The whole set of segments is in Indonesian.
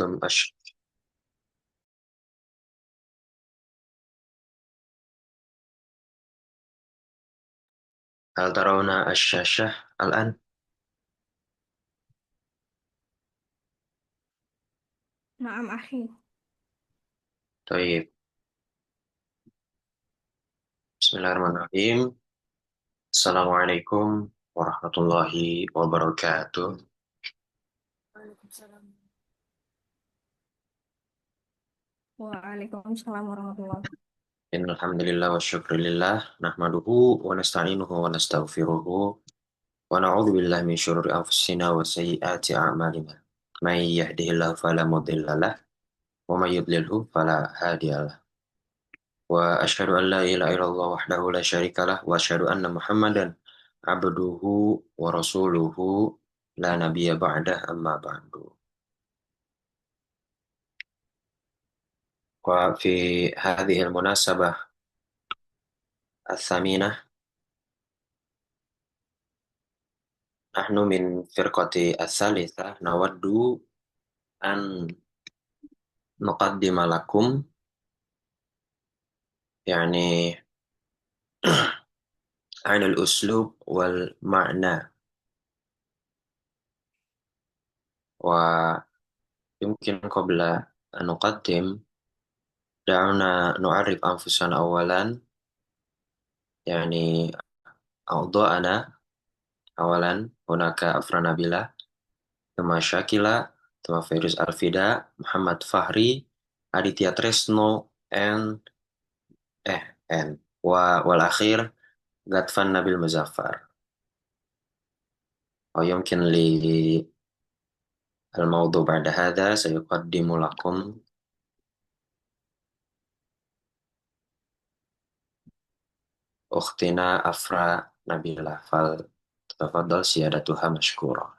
رأيتم هل ترون الشاشة الآن؟ نعم أخي. طيب، بسم الله الرحمن الرحيم. السلام عليكم ورحمة الله وبركاته. Waalaikumsalam. Waalaikumsalam warahmatullahi. إن الحمد لله والشكر لله نحمده ونستعينه ونستغفره ونعوذ بالله من شرور أنفسنا وسيئات أعمالنا. من يهده الله فلا مضل له ومن يضلله فلا هادي له، وأشهد أن لا إله إلا الله وحده لا شريك له، وأشهد أن محمدا عبده ورسوله لا نبي بعده، أما بعد. وفي هذه المناسبة الثمينة، نحن من فرقة الثالثة نود أن نقدم لكم يعني عن الأسلوب والمعنى. ويمكن قبل أن نقدم، دعونا نعرف أنفسنا أولا، يعني أعضاءنا. أولا هناك أفرا نبيلة، ثم شاكلة، ثم فيروز الفدا، محمد فهري، Aditya Tresno، and and والأخير غطفان نبيل مظفر. ويمكن لي الموضوع بعد هذا سيقدم لكم أختنا أفرا نبيلة، فلتتفضل سيادتها مشكورة.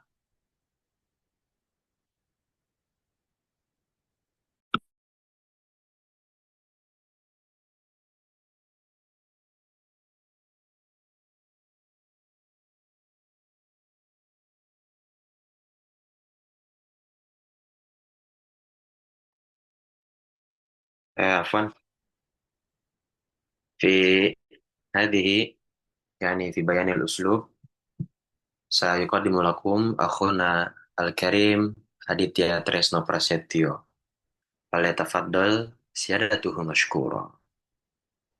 عفوا، في هذه يعني في بيان الأسلوب سيقدم لكم أخونا الكريم Aditya Tresno Prasetyo. فليتفضل سيادته مشكورا.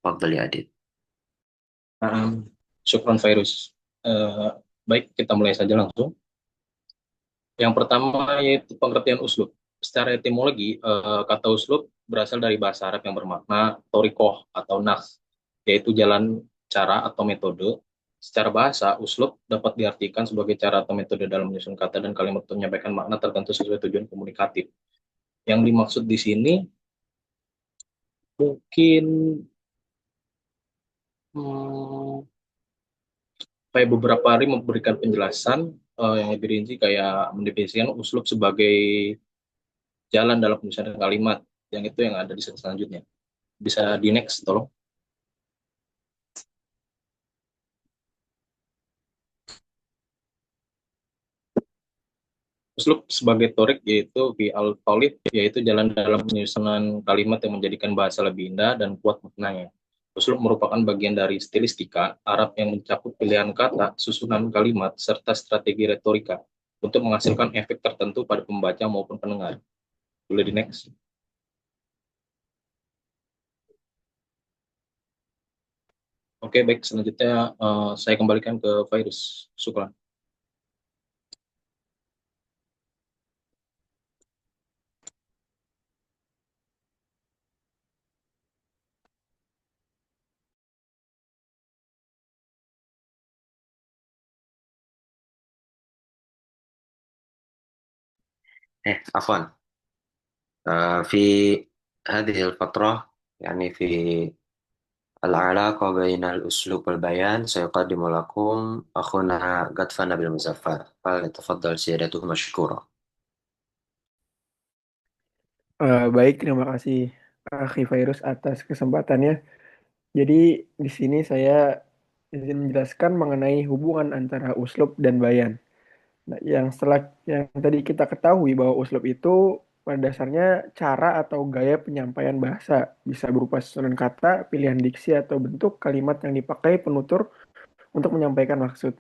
تفضل يا أديت. Nah, syukron Virus. Eh, Baik, kita mulai saja langsung. Yang pertama yaitu pengertian uslub. Secara etimologi, kata uslub berasal dari bahasa Arab yang bermakna torikoh atau naks, yaitu jalan, cara, atau metode. Secara bahasa, uslub dapat diartikan sebagai cara atau metode dalam menyusun kata dan kalimat untuk menyampaikan makna tertentu sesuai tujuan komunikatif. Yang dimaksud di sini mungkin hmm, kayak beberapa hari memberikan penjelasan yang lebih rinci, kayak mendefinisikan uslub sebagai jalan dalam penyusunan kalimat, yang itu yang ada di slide selanjutnya. Bisa di next, tolong. Uslub sebagai torik yaitu fi al-tolib, yaitu jalan dalam penyusunan kalimat yang menjadikan bahasa lebih indah dan kuat maknanya. Uslub merupakan bagian dari stilistika Arab yang mencakup pilihan kata, susunan kalimat, serta strategi retorika untuk menghasilkan efek tertentu pada pembaca maupun pendengar. Boleh di next. Oke, baik. Selanjutnya saya kembalikan ke Virus. Syukran. عفوا. في هذه الفترة يعني في العلاقة بين الأسلوب والبيان سيقدم لكم أخونا غطفان نبيل مظفر، فليتفضل سيادته مشكورا. Baik, terima kasih Akhi Virus atas kesempatannya. Jadi di sini saya izin menjelaskan mengenai hubungan antara uslub dan bayan. Nah, yang tadi kita ketahui bahwa uslub itu pada dasarnya cara atau gaya penyampaian bahasa bisa berupa susunan kata, pilihan diksi atau bentuk kalimat yang dipakai penutur untuk menyampaikan maksud.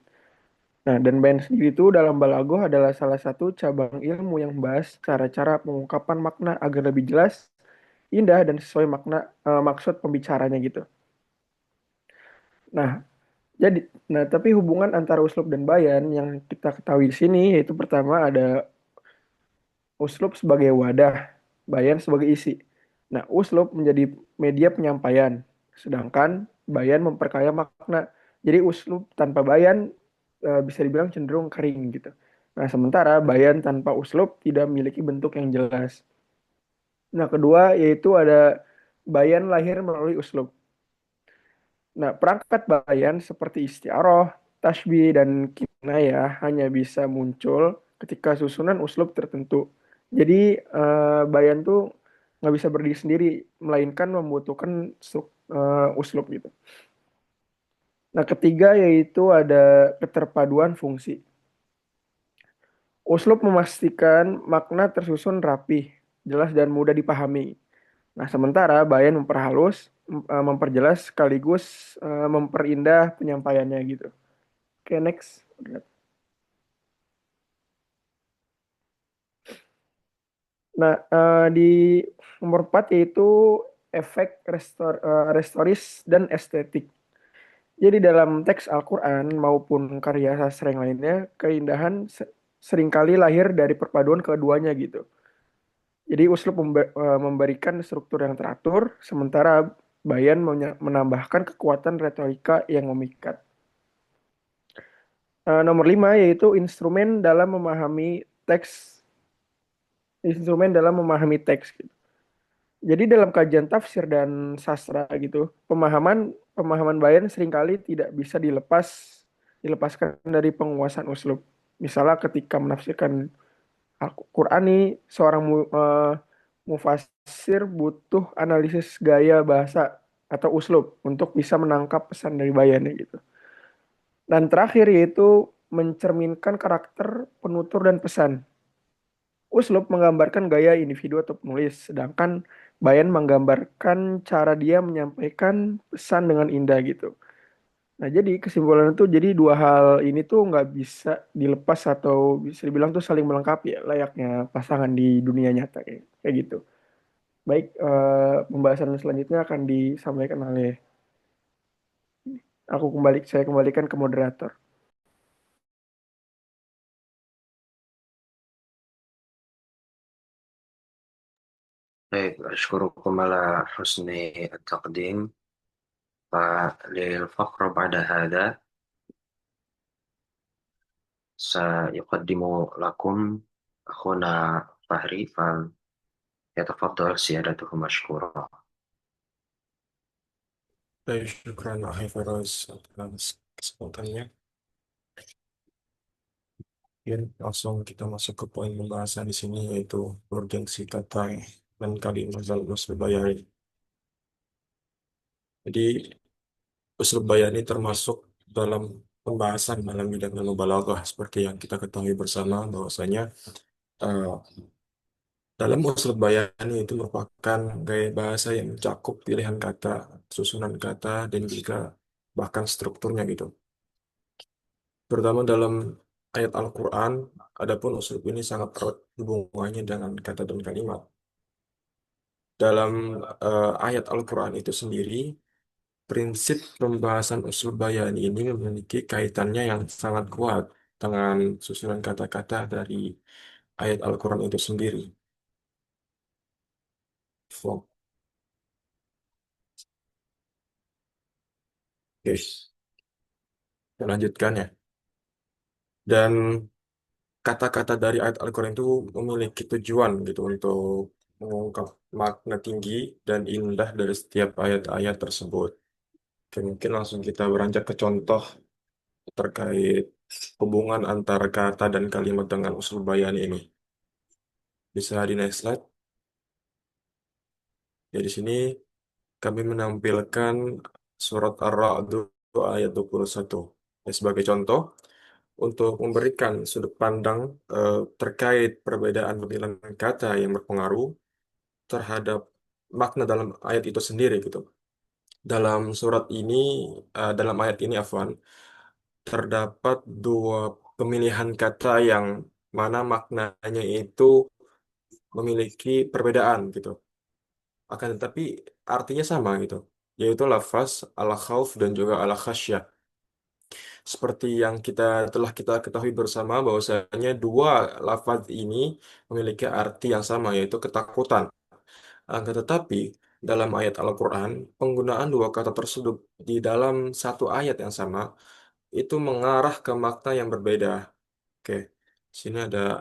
Nah, dan bayan sendiri itu dalam balagoh adalah salah satu cabang ilmu yang membahas cara-cara pengungkapan makna agar lebih jelas, indah dan sesuai maksud pembicaranya gitu. Nah, tapi hubungan antara uslub dan bayan yang kita ketahui di sini yaitu pertama ada uslub sebagai wadah, bayan sebagai isi. Nah, uslub menjadi media penyampaian, sedangkan bayan memperkaya makna. Jadi uslub tanpa bayan bisa dibilang cenderung kering gitu. Nah, sementara bayan tanpa uslub tidak memiliki bentuk yang jelas. Nah, kedua yaitu ada bayan lahir melalui uslub. Nah, perangkat bayan seperti istiaroh, tasbih, dan kinayah hanya bisa muncul ketika susunan uslub tertentu. Jadi, bayan tuh nggak bisa berdiri sendiri, melainkan membutuhkan uslub gitu. Nah, ketiga yaitu ada keterpaduan fungsi. Uslub memastikan makna tersusun rapih, jelas, dan mudah dipahami. Nah, sementara bayan memperhalus, memperjelas sekaligus memperindah penyampaiannya gitu. Oke, next. Nah, di nomor 4 yaitu efek restoris dan estetik. Jadi dalam teks Al-Quran maupun karya sastra yang lainnya, keindahan seringkali lahir dari perpaduan keduanya gitu. Jadi uslub memberikan struktur yang teratur, sementara bayan menambahkan kekuatan retorika yang memikat. Nomor 5 yaitu instrumen dalam memahami teks gitu. Jadi dalam kajian tafsir dan sastra gitu, pemahaman pemahaman bayan seringkali tidak bisa dilepaskan dari penguasaan uslub. Misalnya ketika menafsirkan Al-Quran nih, seorang mufassir butuh analisis gaya bahasa atau uslub untuk bisa menangkap pesan dari bayannya gitu. Dan terakhir yaitu mencerminkan karakter penutur dan pesan. Uslub menggambarkan gaya individu atau penulis, sedangkan bayan menggambarkan cara dia menyampaikan pesan dengan indah gitu. Nah, jadi kesimpulan itu jadi dua hal ini tuh nggak bisa dilepas atau bisa dibilang tuh saling melengkapi ya, layaknya pasangan di dunia nyata kayak gitu. Baik, pembahasan selanjutnya akan disampaikan oleh saya kembalikan ke moderator. طيب أشكركم على حسن التقديم. فللفقرة بعد هذا سيقدم لكم أخونا فهري، فيتفضل سيادته مشكورا. Baik, syukran Akhi Faraz atas kesempatannya. Ya, langsung kita masuk ke poin pembahasan di sini yaitu urgensi kata dan kalimat dalam uslub bayani. Jadi uslub bayani termasuk dalam pembahasan dalam bidang ilmu balaghah seperti yang kita ketahui bersama bahwasanya eh, dalam uslub bayani itu merupakan gaya bahasa yang mencakup pilihan kata, susunan kata dan juga bahkan strukturnya gitu. Terutama dalam ayat Al-Quran, adapun uslub ini sangat erat hubungannya dengan kata dan kalimat. Dalam ayat Al-Quran itu sendiri, prinsip pembahasan uslub bayan ini memiliki kaitannya yang sangat kuat dengan susunan kata-kata dari ayat Al-Quran itu sendiri. So, guys, lanjutkan ya. Dan kata-kata dari ayat Al-Quran itu memiliki tujuan gitu untuk mengungkap makna tinggi dan indah dari setiap ayat-ayat tersebut. Oke, mungkin langsung kita beranjak ke contoh terkait hubungan antara kata dan kalimat dengan usul bayan ini. Bisa di next slide. Ya, di sini kami menampilkan surat Ar-Ra'd ayat 21. Ya, sebagai contoh, untuk memberikan sudut pandang terkait perbedaan pemilihan kata yang berpengaruh terhadap makna dalam ayat itu sendiri gitu. Dalam surat ini, dalam ayat ini, afwan, terdapat dua pemilihan kata yang mana maknanya itu memiliki perbedaan gitu. Akan tetapi artinya sama gitu, yaitu lafaz al-khauf dan juga al-khasyah. Seperti yang telah kita ketahui bersama bahwasanya dua lafaz ini memiliki arti yang sama, yaitu ketakutan. Akan tetapi dalam ayat Al-Quran, penggunaan dua kata tersebut di dalam satu ayat yang sama itu mengarah ke makna yang berbeda. Oke, sini ada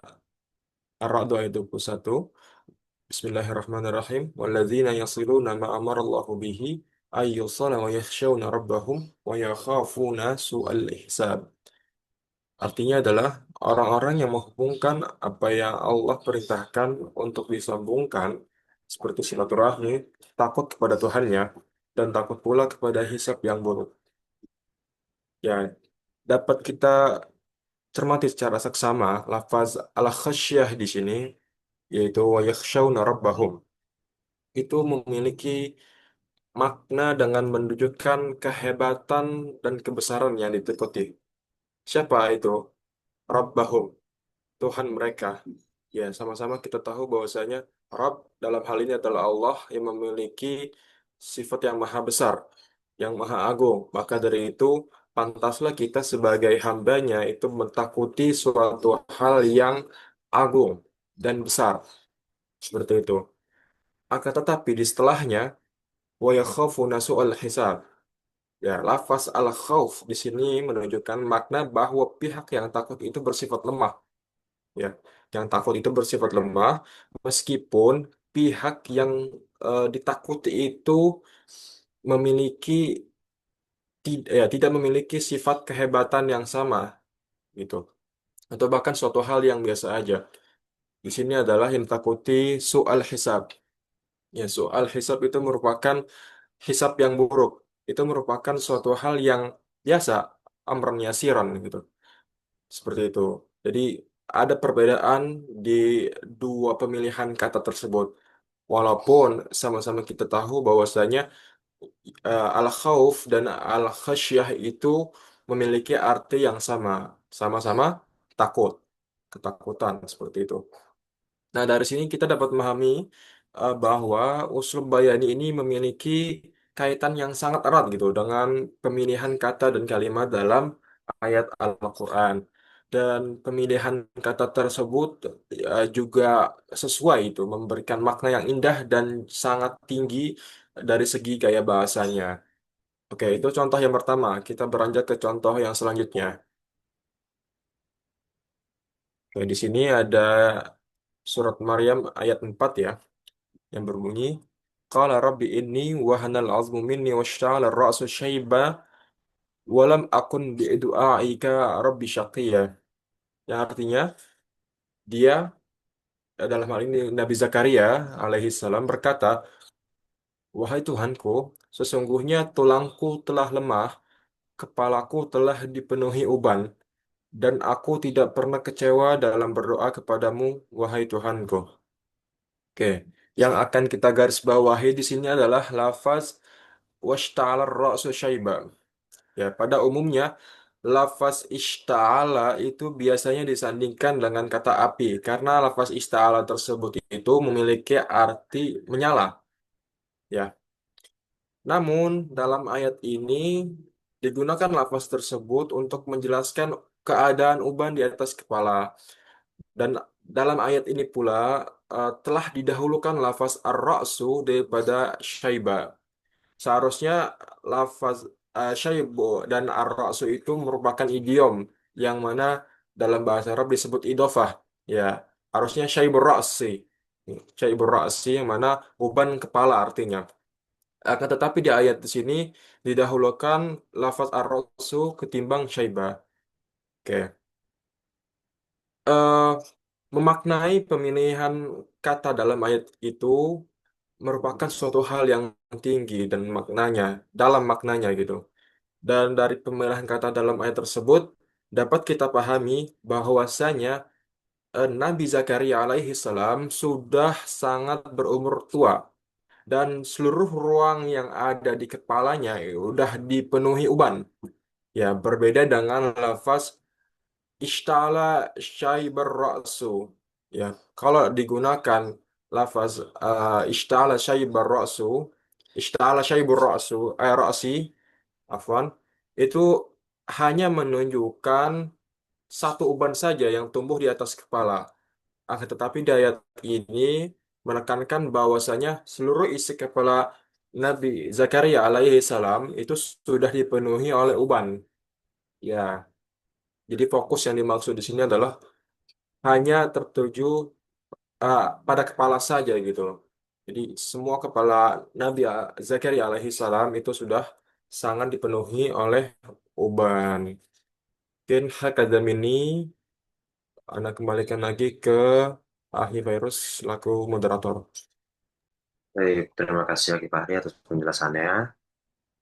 Ar-Ra'd ayat 21. Bismillahirrahmanirrahim. Walladzina yasiluna ma amarallahu bihi ayyusala wa yakhshawna rabbahum wa yakhafuna su'al ihsab. Artinya adalah orang-orang yang menghubungkan apa yang Allah perintahkan untuk disambungkan seperti silaturahmi, takut kepada Tuhannya, dan takut pula kepada hisab yang buruk. Ya, dapat kita cermati secara seksama lafaz al-khasyah di sini, yaitu wa yakhshawna rabbahum. Itu memiliki makna dengan menunjukkan kehebatan dan kebesaran yang ditakuti. Siapa itu? Rabbahum, Tuhan mereka. Ya, sama-sama kita tahu bahwasanya Rabb dalam hal ini adalah Allah yang memiliki sifat yang maha besar, yang maha agung. Maka dari itu, pantaslah kita sebagai hambanya itu mentakuti suatu hal yang agung dan besar. Seperti itu. Akan tetapi di setelahnya, wa yakhafuna su'al hisab. Ya, lafaz al-khauf di sini menunjukkan makna bahwa pihak yang takut itu bersifat lemah. Ya, yang takut itu bersifat lemah, meskipun pihak yang ditakuti itu memiliki tidak memiliki sifat kehebatan yang sama gitu, atau bahkan suatu hal yang biasa aja. Di sini adalah yang takuti soal hisab. Ya, soal hisab itu merupakan hisab yang buruk. Itu merupakan suatu hal yang biasa, amran yasiran gitu. Seperti itu. Jadi ada perbedaan di dua pemilihan kata tersebut. Walaupun sama-sama kita tahu bahwasanya al-khauf dan al-khasyah itu memiliki arti yang sama. Sama-sama takut, ketakutan seperti itu. Nah, dari sini kita dapat memahami bahwa uslub bayani ini memiliki kaitan yang sangat erat gitu dengan pemilihan kata dan kalimat dalam ayat Al-Quran. Dan pemilihan kata tersebut juga sesuai itu, memberikan makna yang indah dan sangat tinggi dari segi gaya bahasanya. Oke, itu contoh yang pertama. Kita beranjak ke contoh yang selanjutnya. Oke, di sini ada surat Maryam ayat 4 ya, yang berbunyi Qala rabbi inni wahanal azmu minni washta'ala ar-ra'su syaiba walam akun bi'du'aika rabbi syaqiyya. Yang artinya dia dalam hal ini Nabi Zakaria alaihi salam berkata, wahai Tuhanku, sesungguhnya tulangku telah lemah, kepalaku telah dipenuhi uban, dan aku tidak pernah kecewa dalam berdoa kepadamu, wahai Tuhanku. Oke, yang akan kita garis bawahi di sini adalah lafaz washta'ala ra'su syaiba. Ya, pada umumnya lafaz ishta'ala itu biasanya disandingkan dengan kata api karena lafaz ishta'ala tersebut itu memiliki arti menyala. Ya, namun dalam ayat ini digunakan lafaz tersebut untuk menjelaskan keadaan uban di atas kepala. Dan dalam ayat ini pula telah didahulukan lafaz ar-ra'su daripada syaiba. Seharusnya lafaz syaibu dan ar-ra'su itu merupakan idiom yang mana dalam bahasa Arab disebut idofah. Ya, harusnya syaibur ra'si. Syaibur ra'si yang mana uban kepala artinya. Akan tetapi di ayat di sini didahulukan lafaz ar-ra'su ketimbang syaiba. Oke. Eh, Memaknai pemilihan kata dalam ayat itu merupakan suatu hal yang tinggi dan maknanya, dalam maknanya gitu. Dan dari pemilihan kata dalam ayat tersebut dapat kita pahami bahwasanya Nabi Zakaria alaihi salam sudah sangat berumur tua dan seluruh ruang yang ada di kepalanya sudah dipenuhi uban. Ya, berbeda dengan lafaz ishtala syaibar ra'su. Ya, kalau digunakan lafaz ishtala syaibar ra'su, ishtala syaibur ra'su, ra'si, afwan, itu hanya menunjukkan satu uban saja yang tumbuh di atas kepala. Akan tetapi di ayat ini menekankan bahwasanya seluruh isi kepala Nabi Zakaria alaihi salam itu sudah dipenuhi oleh uban. Ya, jadi fokus yang dimaksud di sini adalah hanya tertuju pada kepala saja gitu loh. Jadi semua kepala Nabi Zakaria alaihi salam itu sudah sangat dipenuhi oleh uban. Mungkin hakadam ini Anda kembalikan lagi ke Ahli Virus selaku moderator. Baik, terima kasih Aki Fahri atas penjelasannya.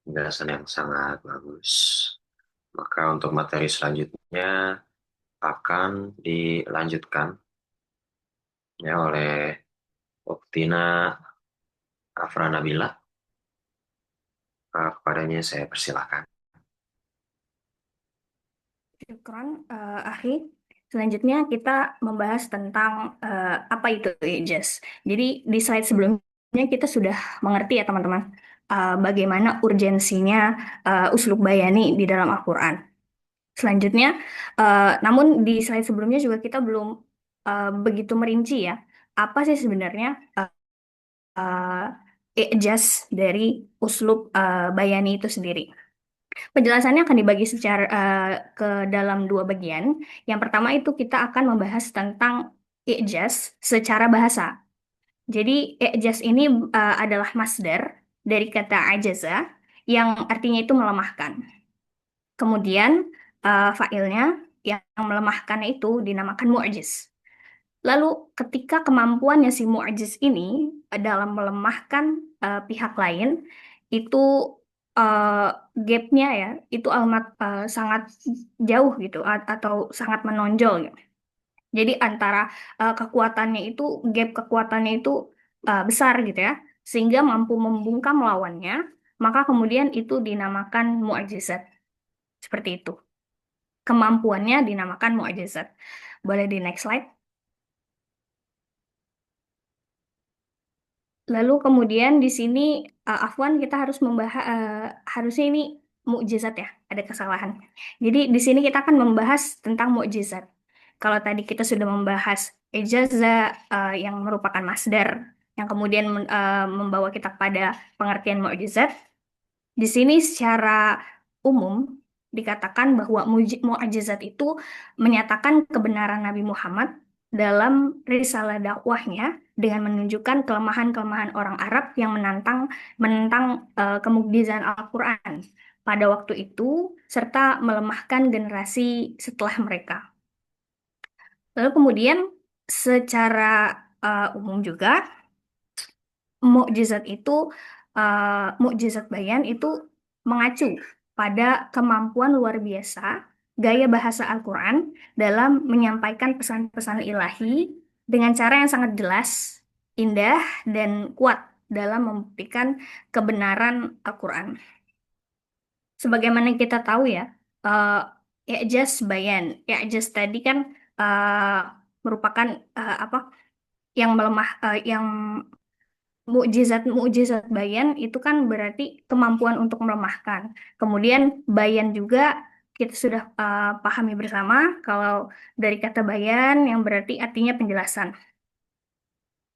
Penjelasan yang sangat bagus. Maka untuk materi selanjutnya akan dilanjutkan ya oleh Oktina Afra Nabila. Kepadanya saya persilahkan. Syukron, Akhi. Selanjutnya kita membahas tentang apa itu ijaz. Jadi di slide sebelumnya kita sudah mengerti ya teman-teman, bagaimana urgensinya uslub bayani di dalam Al-Quran. Selanjutnya, namun di slide sebelumnya juga kita belum begitu merinci ya, apa sih sebenarnya ijaz dari uslub bayani itu sendiri. Penjelasannya akan dibagi secara ke dalam dua bagian. Yang pertama itu kita akan membahas tentang i'jaz secara bahasa. Jadi i'jaz ini adalah masdar dari kata ajaza yang artinya itu melemahkan. Kemudian fa'ilnya yang melemahkannya itu dinamakan mu'jiz. Lalu ketika kemampuannya si mu'jiz ini dalam melemahkan pihak lain itu uh, gapnya ya itu amat sangat jauh gitu atau sangat menonjol gitu. Jadi antara kekuatannya itu gap kekuatannya itu besar gitu ya sehingga mampu membungkam lawannya maka kemudian itu dinamakan mu'jizat seperti itu. Kemampuannya dinamakan mu'jizat. Boleh di next slide. Lalu kemudian di sini Afwan kita harus membahas harusnya ini mukjizat ya, ada kesalahan. Jadi di sini kita akan membahas tentang mukjizat. Kalau tadi kita sudah membahas ijazah yang merupakan masdar yang kemudian membawa kita pada pengertian mukjizat, di sini secara umum dikatakan bahwa mukjizat itu menyatakan kebenaran Nabi Muhammad dalam risalah dakwahnya dengan menunjukkan kelemahan-kelemahan orang Arab yang menentang kemukjizatan Al-Quran pada waktu itu serta melemahkan generasi setelah mereka. Lalu kemudian secara umum juga mukjizat itu mukjizat bayan itu mengacu pada kemampuan luar biasa gaya bahasa Al-Quran dalam menyampaikan pesan-pesan ilahi dengan cara yang sangat jelas, indah, dan kuat dalam membuktikan kebenaran Al-Quran. Sebagaimana kita tahu ya, i'jaz bayan, i'jaz tadi kan uh, merupakan apa yang melemah, yang mukjizat bayan itu kan berarti kemampuan untuk melemahkan. Kemudian bayan juga kita sudah pahami bersama kalau dari kata bayan yang berarti artinya penjelasan.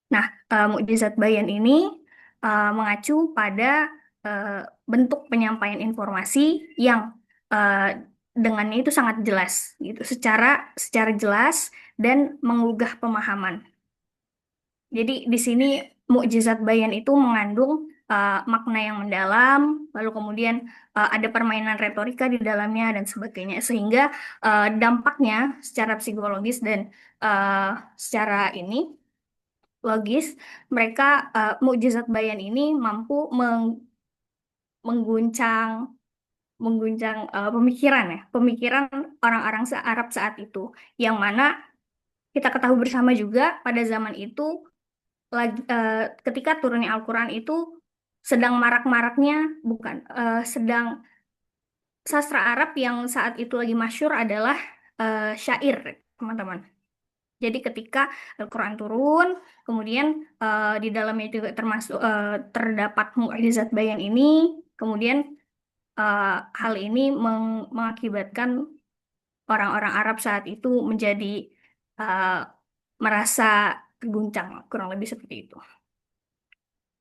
Nah, mukjizat bayan ini mengacu pada uh, bentuk penyampaian informasi yang uh, dengannya itu sangat jelas gitu, secara jelas dan menggugah pemahaman. Jadi di sini mukjizat bayan itu mengandung makna yang mendalam, lalu kemudian ada permainan retorika di dalamnya dan sebagainya, sehingga dampaknya secara psikologis dan uh, secara ini logis, mereka mukjizat bayan ini mampu mengguncang mengguncang pemikiran ya, pemikiran orang-orang Arab saat itu, yang mana kita ketahui bersama juga pada zaman itu ketika turunnya Al-Quran itu sedang marak-maraknya, bukan, sedang sastra Arab yang saat itu lagi masyhur adalah syair, teman-teman. Jadi ketika Al-Quran turun, kemudian di dalamnya juga termasuk terdapat mukjizat bayan ini, kemudian eh, hal ini mengakibatkan orang-orang Arab saat itu menjadi eh, merasa terguncang, kurang lebih seperti itu.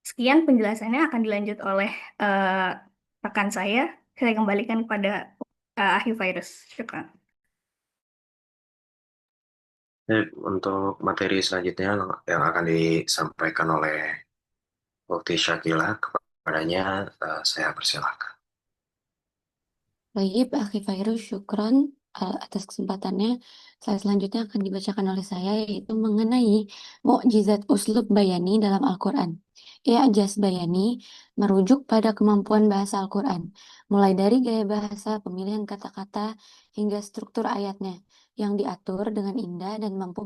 Sekian penjelasannya akan dilanjut oleh eh, rekan saya. Saya kembalikan kepada Ahli Virus. Syukran. Untuk materi selanjutnya yang akan disampaikan oleh Ukti Syakila, kepadanya saya persilahkan. Baik, Akhi Fairuz, syukron atas kesempatannya. Slide selanjutnya akan dibacakan oleh saya, yaitu mengenai mukjizat uslub bayani dalam Al-Quran. I'jaz bayani merujuk pada kemampuan bahasa Al-Quran, mulai dari gaya bahasa, pemilihan kata-kata, hingga struktur ayatnya, yang diatur dengan indah dan mampu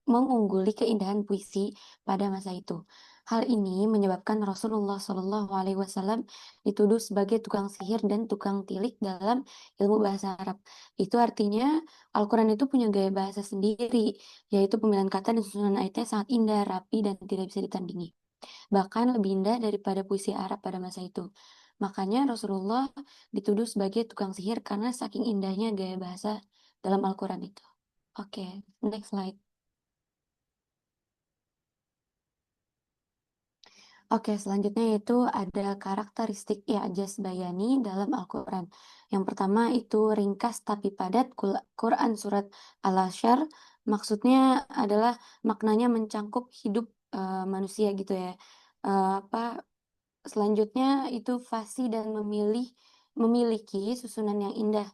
mengungguli keindahan puisi pada masa itu. Hal ini menyebabkan Rasulullah SAW dituduh sebagai tukang sihir dan tukang tilik dalam ilmu bahasa Arab. Itu artinya Al-Quran itu punya gaya bahasa sendiri, yaitu pemilihan kata dan susunan ayatnya sangat indah, rapi, dan tidak bisa ditandingi. Bahkan lebih indah daripada puisi Arab pada masa itu. Makanya Rasulullah dituduh sebagai tukang sihir karena saking indahnya gaya bahasa dalam Al-Quran itu. Oke, next slide. Oke, selanjutnya itu ada karakteristik i'jaz bayani dalam Al-Quran. Yang pertama itu ringkas tapi padat. Quran surat Al-Asyr maksudnya adalah maknanya mencangkup hidup manusia gitu ya. Apa selanjutnya itu fasih dan memiliki susunan yang indah.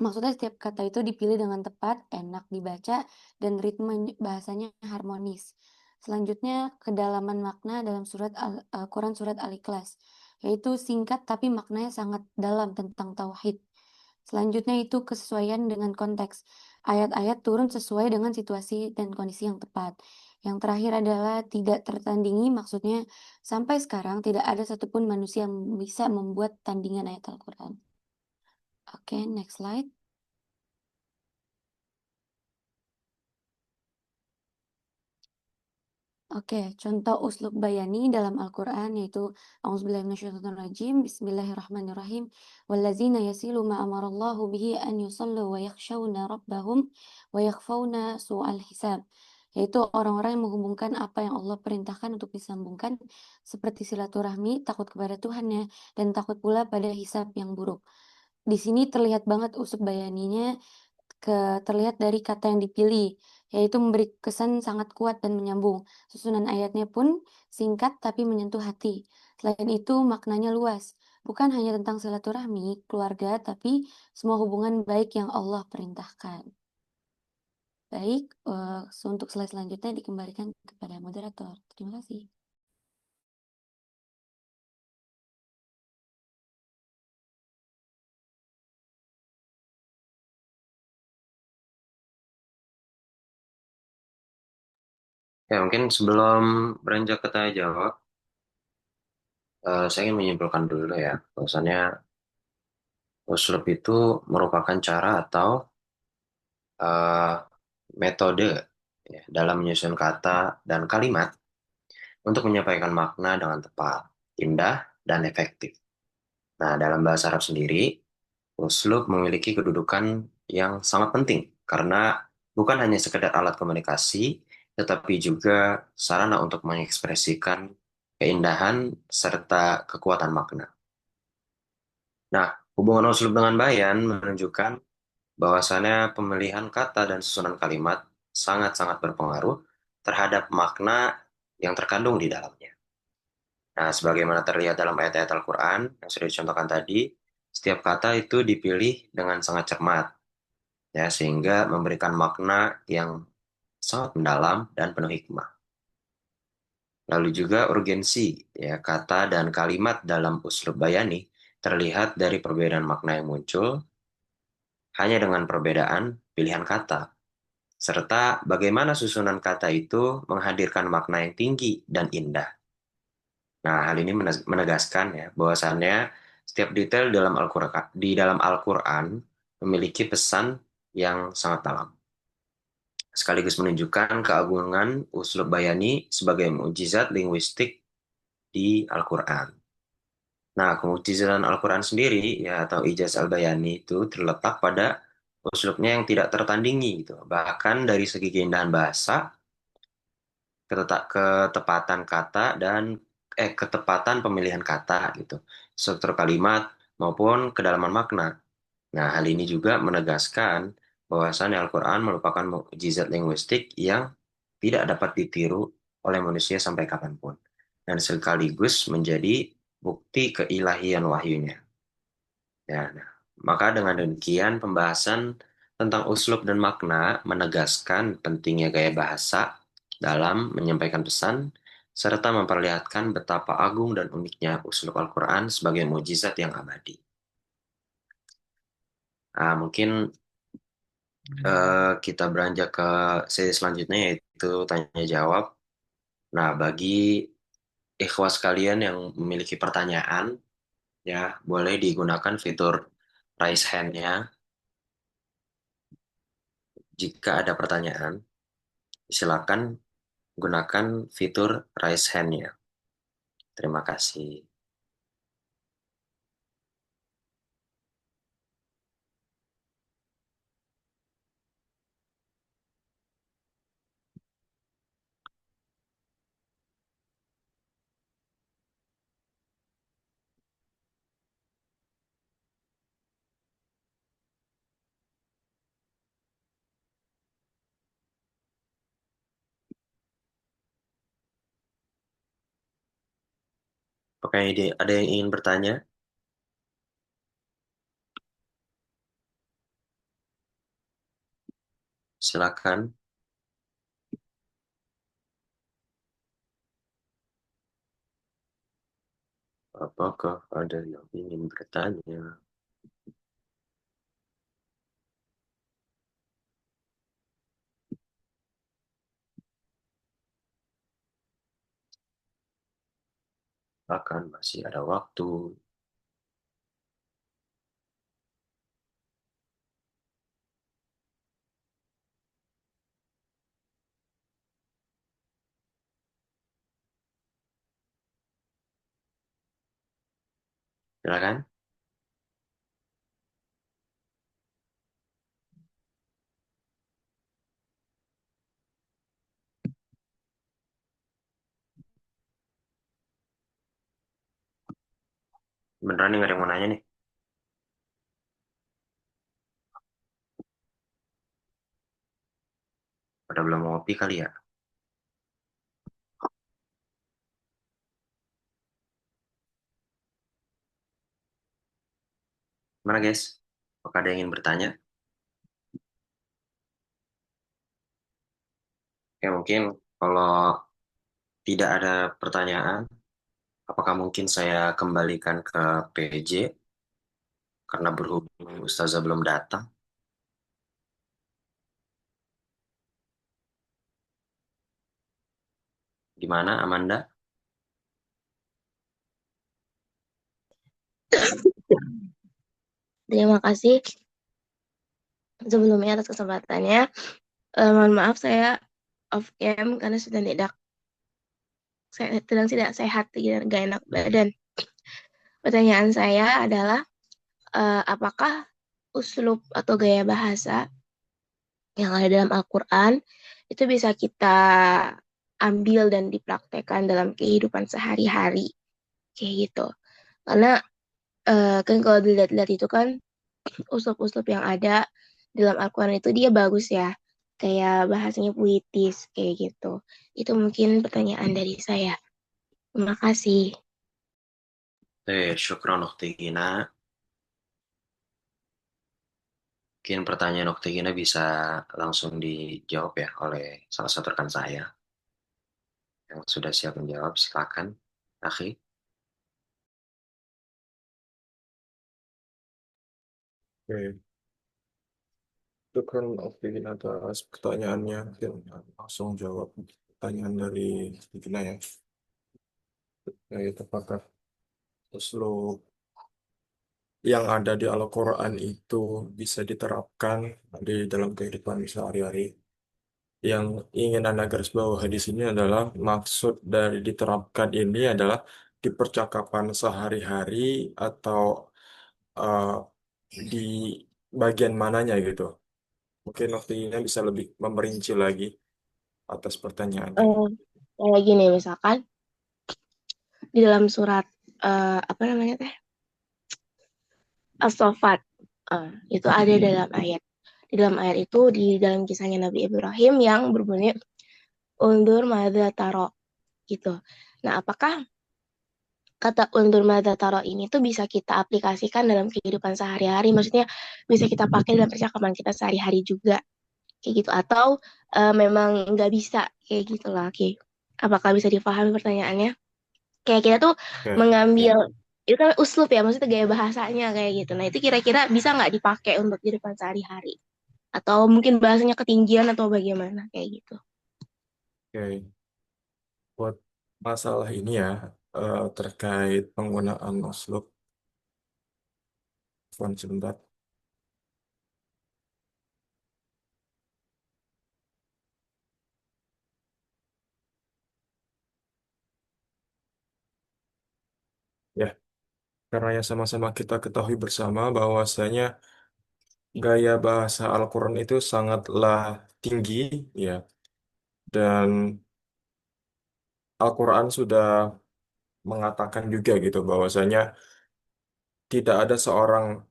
Maksudnya setiap kata itu dipilih dengan tepat, enak dibaca, dan ritme bahasanya harmonis. Selanjutnya, kedalaman makna dalam Quran surat Al-Ikhlas, yaitu singkat tapi maknanya sangat dalam tentang tauhid. Selanjutnya itu kesesuaian dengan konteks. Ayat-ayat turun sesuai dengan situasi dan kondisi yang tepat. Yang terakhir adalah tidak tertandingi, maksudnya sampai sekarang tidak ada satupun manusia yang bisa membuat tandingan ayat Al-Quran. Oke, next slide. Oke, contoh uslub bayani dalam Al-Quran yaitu A'udzubillahiminasyaitonirrajim, Bismillahirrahmanirrahim. Wallazina yasilu ma amarallahu bihi an yusallu wa yakhshawna rabbahum wa yakhfawna su'al hisab. Yaitu orang-orang yang menghubungkan apa yang Allah perintahkan untuk disambungkan seperti silaturahmi, takut kepada Tuhannya, dan takut pula pada hisab yang buruk. Di sini terlihat banget uslub bayaninya terlihat dari kata yang dipilih, yaitu memberi kesan sangat kuat dan menyambung. Susunan ayatnya pun singkat tapi menyentuh hati. Selain itu, maknanya luas. Bukan hanya tentang silaturahmi, keluarga, tapi semua hubungan baik yang Allah perintahkan. Baik, untuk slide selanjutnya dikembalikan kepada moderator. Terima kasih. Ya, mungkin sebelum beranjak ke tanya jawab, saya ingin menyimpulkan dulu ya, bahwasannya uslub itu merupakan cara atau eh, metode ya, dalam menyusun kata dan kalimat untuk menyampaikan makna dengan tepat, indah, dan efektif. Nah, dalam bahasa Arab sendiri, uslub memiliki kedudukan yang sangat penting karena bukan hanya sekedar alat komunikasi, tetapi juga sarana untuk mengekspresikan keindahan serta kekuatan makna. Nah, hubungan uslub dengan bayan menunjukkan bahwasannya pemilihan kata dan susunan kalimat sangat-sangat berpengaruh terhadap makna yang terkandung di dalamnya. Nah, sebagaimana terlihat dalam ayat-ayat Al-Quran yang sudah dicontohkan tadi, setiap kata itu dipilih dengan sangat cermat, ya, sehingga memberikan makna yang sangat mendalam dan penuh hikmah. Lalu juga urgensi, ya, kata dan kalimat dalam uslub bayani terlihat dari perbedaan makna yang muncul hanya dengan perbedaan pilihan kata, serta bagaimana susunan kata itu menghadirkan makna yang tinggi dan indah. Nah, hal ini menegaskan ya bahwasannya setiap detail di dalam Al-Quran memiliki pesan yang sangat dalam, sekaligus menunjukkan keagungan uslub bayani sebagai mukjizat linguistik di Al-Quran. Nah, kemukjizatan Al-Quran sendiri ya atau ijaz al-bayani itu terletak pada uslubnya yang tidak tertandingi gitu. Bahkan dari segi keindahan bahasa, ketepatan kata dan ketepatan pemilihan kata gitu. Struktur kalimat maupun kedalaman makna. Nah, hal ini juga menegaskan bahwasannya Al-Quran merupakan mukjizat linguistik yang tidak dapat ditiru oleh manusia sampai kapanpun. Dan sekaligus menjadi bukti keilahian wahyunya. Ya, nah, maka dengan demikian pembahasan tentang uslub dan makna menegaskan pentingnya gaya bahasa dalam menyampaikan pesan, serta memperlihatkan betapa agung dan uniknya uslub Al-Quran sebagai mukjizat yang abadi. Nah, mungkin kita beranjak ke sesi selanjutnya yaitu tanya jawab. Nah, bagi ikhwas kalian yang memiliki pertanyaan, ya boleh digunakan fitur raise hand-nya. Jika ada pertanyaan, silakan gunakan fitur raise hand-nya. Terima kasih. Oke, ada yang ingin bertanya? Silakan. Apakah ada yang ingin bertanya? Akan masih ada waktu. Silakan. Beneran nih, nggak ada yang mau nanya nih. Pada belum mau ngopi kali ya? Mana guys? Apakah ada yang ingin bertanya? Ya mungkin kalau tidak ada pertanyaan, apakah mungkin saya kembalikan ke PJ karena berhubung Ustazah belum datang? Gimana, Amanda? Terima kasih sebelumnya atas kesempatannya. Mohon maaf saya off cam karena sedang tidak sehat dan gak enak badan. Pertanyaan saya adalah apakah uslub atau gaya bahasa yang ada dalam Al-Quran itu bisa kita ambil dan dipraktekkan dalam kehidupan sehari-hari kayak gitu. Karena kan kalau dilihat-lihat itu kan uslub-uslub yang ada dalam Al-Quran itu dia bagus ya. Kayak bahasanya puitis kayak gitu. Itu mungkin pertanyaan dari saya. Terima kasih. Syukron Ukhti Gina. Mungkin pertanyaan Ukhti Gina bisa langsung dijawab ya oleh salah satu rekan saya yang sudah siap menjawab. Silakan, Akhi. Oke, syukran Alvin atas pertanyaannya. Mungkin langsung jawab pertanyaan dari Gina ya. Yaitu apakah uslub yang ada di Al-Quran itu bisa diterapkan di dalam kehidupan sehari-hari? Yang ingin Anda garis bawahi di sini adalah maksud dari diterapkan ini adalah di percakapan sehari-hari atau uh, di bagian mananya gitu. Mungkin waktu ini bisa lebih memperinci lagi atas pertanyaannya. Eh, Kayak gini misalkan di dalam surat apa namanya teh As-Saffat, itu ada dalam ayat. Di dalam ayat itu di dalam kisahnya Nabi Ibrahim yang berbunyi undur madza taro gitu. Nah, apakah kata undur madza taro ini tuh bisa kita aplikasikan dalam kehidupan sehari-hari? Maksudnya bisa kita pakai dalam percakapan kita sehari-hari juga kayak gitu atau memang nggak bisa kayak gitu lah. Oke. Apakah bisa dipahami pertanyaannya? Kayak kita tuh Ya, mengambil itu kan uslub ya, maksudnya gaya bahasanya kayak gitu. Nah, itu kira-kira bisa nggak dipakai untuk kehidupan sehari-hari? Atau mungkin bahasanya ketinggian atau bagaimana kayak gitu. oke. Buat masalah ini ya, terkait penggunaan uslub, sebentar. Ya, karena yang sama-sama kita ketahui bersama bahwasanya gaya bahasa Al-Quran itu sangatlah tinggi, ya, dan Al-Quran sudah mengatakan juga gitu bahwasanya tidak ada seorang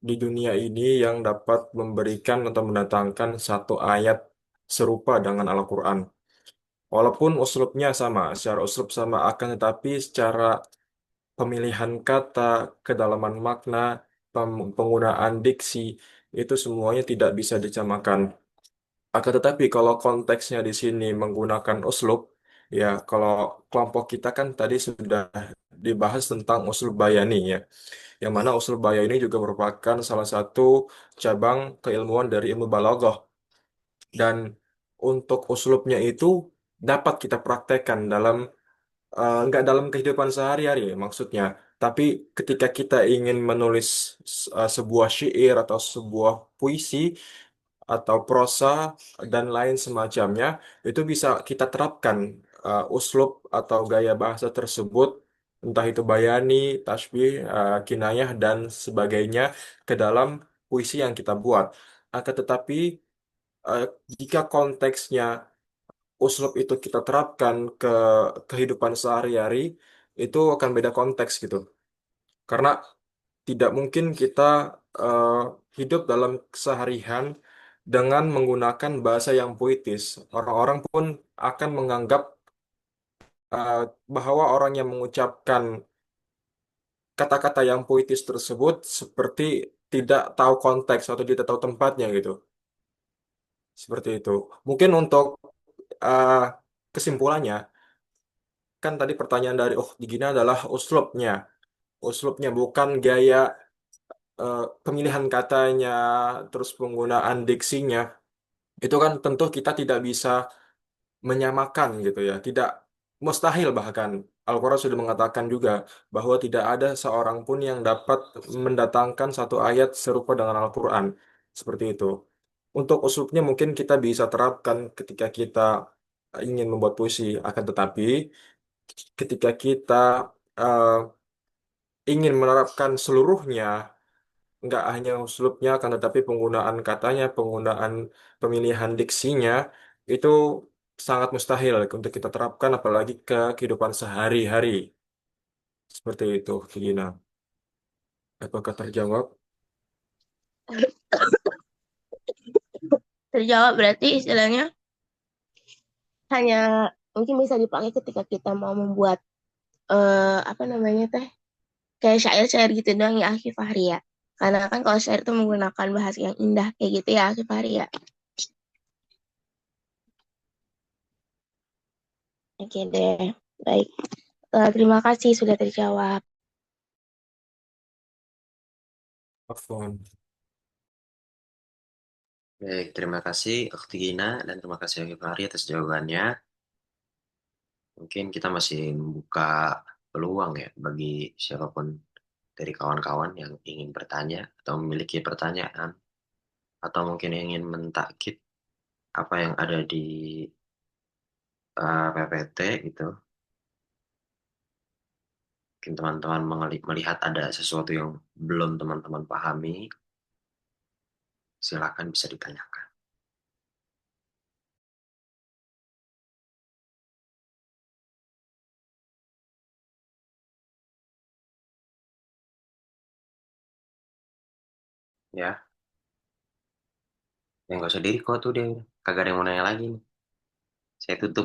di dunia ini yang dapat memberikan atau mendatangkan satu ayat serupa dengan Al-Quran. Walaupun uslubnya sama, secara uslub sama akan tetapi secara pemilihan kata, kedalaman makna, penggunaan diksi, itu semuanya tidak bisa disamakan. Akan tetapi kalau konteksnya di sini menggunakan uslub, ya kalau kelompok kita kan tadi sudah dibahas tentang uslub bayani ya, yang mana uslub bayani juga merupakan salah satu cabang keilmuan dari ilmu balaghah. Dan untuk uslubnya itu dapat kita praktekkan dalam nggak dalam kehidupan sehari-hari maksudnya, tapi ketika kita ingin menulis sebuah syair atau sebuah puisi atau prosa dan lain semacamnya, itu bisa kita terapkan uslub atau gaya bahasa tersebut, entah itu bayani, tasbih, kinayah dan sebagainya ke dalam puisi yang kita buat. Akan tetapi eh, jika konteksnya uslub itu kita terapkan ke kehidupan sehari-hari, itu akan beda konteks gitu. Karena tidak mungkin kita eh, hidup dalam keseharian dengan menggunakan bahasa yang puitis. Orang-orang pun akan menganggap eh, bahwa orang yang mengucapkan kata-kata yang puitis tersebut seperti tidak tahu konteks atau tidak tahu tempatnya gitu. Seperti itu. Mungkin untuk eh, kesimpulannya, kan tadi pertanyaan dari di Gina adalah uslubnya. Uslubnya bukan gaya pemilihan katanya, terus penggunaan diksinya. Itu kan tentu kita tidak bisa menyamakan gitu ya. Tidak mustahil bahkan. Al-Quran sudah mengatakan juga bahwa tidak ada seorang pun yang dapat mendatangkan satu ayat serupa dengan Al-Quran. Seperti itu. Untuk uslubnya mungkin kita bisa terapkan ketika kita ingin membuat puisi. Akan tetapi ketika kita eh, ingin menerapkan seluruhnya, nggak hanya uslubnya, akan tetapi penggunaan katanya, penggunaan pemilihan diksinya, itu sangat mustahil untuk kita terapkan, apalagi ke kehidupan sehari-hari. Seperti itu, Gina. Apakah terjawab? Terjawab berarti istilahnya hanya mungkin bisa dipakai ketika kita mau membuat apa namanya teh kayak syair-syair gitu dong ya Akhi Fahri ya. Karena kan kalau syair itu menggunakan bahasa yang indah kayak gitu ya Akhi Fahri ya. Oke deh, baik. Terima kasih sudah terjawab. Afwan. Baik, terima kasih Ukhti Gina dan terima kasih Akhi Fahri atas jawabannya. Mungkin kita masih membuka peluang ya bagi siapapun dari kawan-kawan yang ingin bertanya atau memiliki pertanyaan atau mungkin ingin mentakkit apa yang ada di PPT gitu. Mungkin teman-teman melihat ada sesuatu yang belum teman-teman pahami, silakan bisa ditanyakan. Ya, yang nggak usah diri kok tuh dia. Kagak ada yang mau nanya lagi nih. Saya tutup.